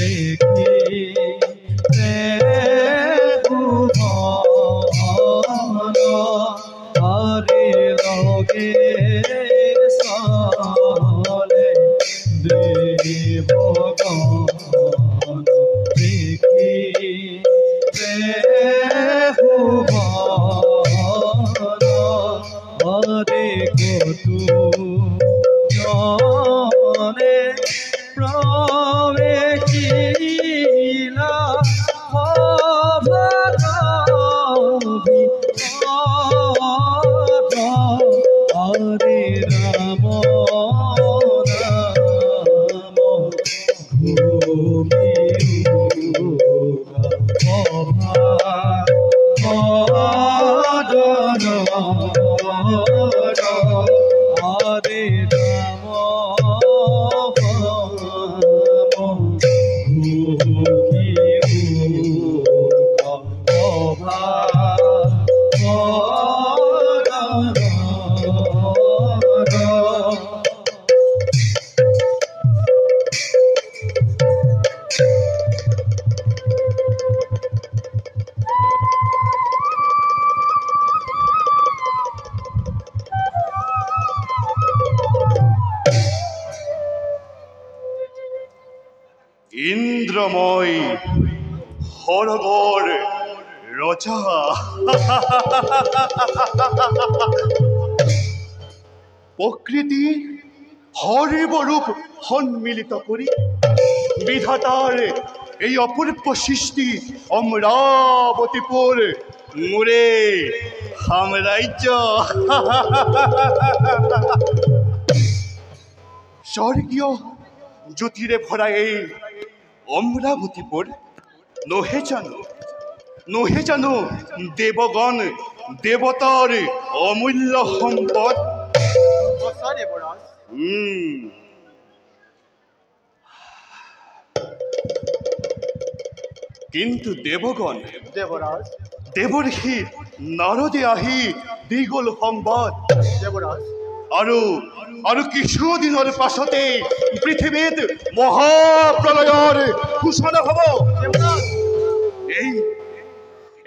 দেখি ভুবন হরি লগে চলে দেবগণ দেখি ভুবন হরে কতু জনে প্রবেশিলা ভগবি হরে রাম রাম ভূমি হরে রাম ইন্দ্রময় হরগর রজা প্রকৃতি হরিবরূপ সন্মিলিত করি বিধাতার এই অপূর্ব সৃষ্টি অমরাবতীপুর মুরে সাম্রাজ্য স্বর্গীয় জ্যোতিরে ভরা এই অমরাবতীপুর নহে জানো দেবগণ দেবতার অমূল্য সম্পদ। কিন্তু দেবগণ দেৱৰ্ষি নাৰদে আহি দীঘল সংবাদ আৰু কিছুদিনৰ পাছতে পৃথিৱীত মহাপ্ৰলয়ৰ সূচনা হ'ব।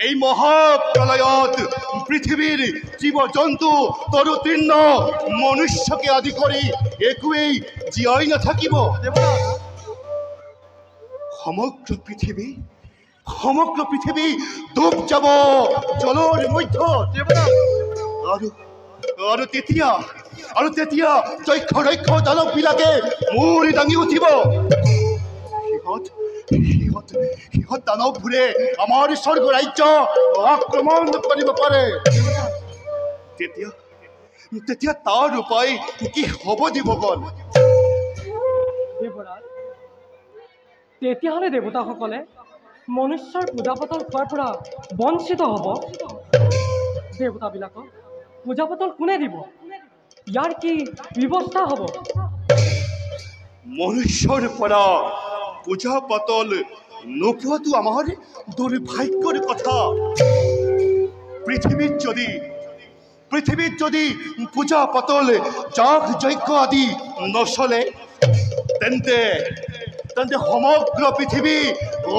এই মহাপ্ৰলয়ত পৃথিৱীৰ জীৱ জন্তু তৰুতৃণ মনুষ্যকে আদি কৰি একোৱেই জীয়াই নাথাকিব। সমগ্ৰ পৃথিৱী ডুব যাব জলৰ মধ্যত। আৰু তেতিয়া যক্ষ ৰক্ষ দানৱবিলাকে মূৰি দাঙি উঠিব। সিহঁত দানৱবোৰে আমাৰ স্বৰ্গ ৰাজ্য আক্ৰমণ কৰিব পাৰে। তেতিয়া তাৰ উপায় কি হ'ব দেৱগণ? তেতিয়াহ'লে দেৱতাসকলে মনুষ্যৰ পূজা পাতল খোৱাৰ পৰা বঞ্চিত হ'ব। দেৱতাবিলাকক পূজা পাতল কোনে দিব? ইয়াৰ কি ব্যৱস্থা হ'ব? মনুষ্যৰ পৰা পূজা পাতল নোপোৱাটো আমাৰ দুৰ্ভাগ্যৰ কথা। পৃথিৱীত যদি পূজা পাতল যাগ যজ্ঞ আদি নচলে তেন্তে সমগ্ৰ পৃথিৱী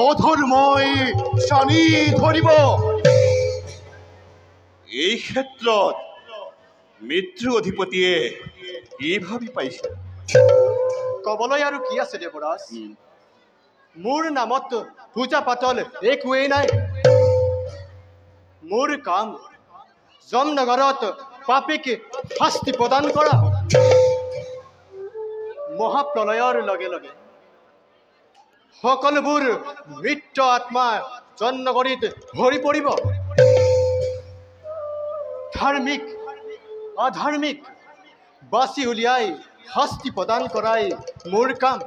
অধৰ্মই চানি ধৰিব। এই ক্ষেত্ৰত মৃত্যু অধিপতিয়ে কি ভাবি পাইছে? ক'বলৈ আৰু কি আছে দেৱৰাজ? মোৰ নামত পূজা পাতল একোৱেই নাই। মোৰ কাম যমনগৰত পাপীক শাস্তি প্ৰদান কৰা। মহাপ্ৰলয়ৰ লগে লগে সকলোবোৰ মৃত আত্মা যমনগৰীত ভৰি পৰিব। ধাৰ্মিক অধাৰ্মিক বাছি উলিয়াই শাস্তি প্ৰদান কৰাই মোৰ কাম।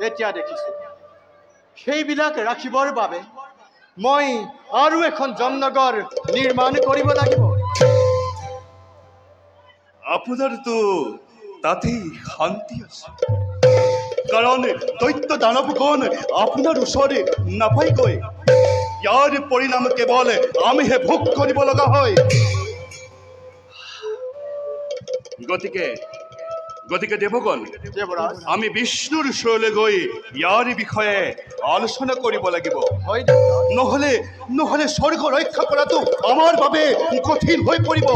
এতিয়া দেখিছোঁ সেইবিলাক ৰাখিবৰ বাবে মই আৰু এখন যমনগৰ নিৰ্মাণ কৰিব লাগিব। আপোনাৰতো তাতেই শান্তি আছে, কাৰণ দৈত্য দানৱগণ আপোনাৰ ওচৰতে নাপায়গৈ। ইয়াৰ পৰিণাম কেৱল আমিহে ভোগ কৰিব লগা হয়। গতিকে দেৱগণ, দেৱৰাজ আমি বিষ্ণুৰ ওচৰলৈ গৈ ইয়াৰ বিষয়ে আলোচনা কৰিব লাগিব। হয় দেৱৰাজ নহলে নহলে স্বৰ্গ ৰক্ষা কৰাটো আমাৰ বাবে কঠিন হৈ পৰিব।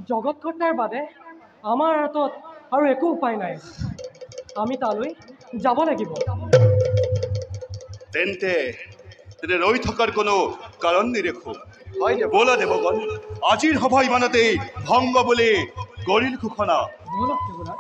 জগতকৰ্তাৰ বাদে আমাৰ হাতত আৰু একো উপায় নাই। আমি তালৈ যাব লাগিব। তেন্তে তেন্তে ৰৈ থকাৰ কোনো কাৰণ নেদেখো। হয় দেৱৰাজ ব'লা দেৱগণ, আজিৰ সভা ইমানতেই ভংগ বুলি গৰিল ঘোষণা। ব'লক দেৱৰাজ।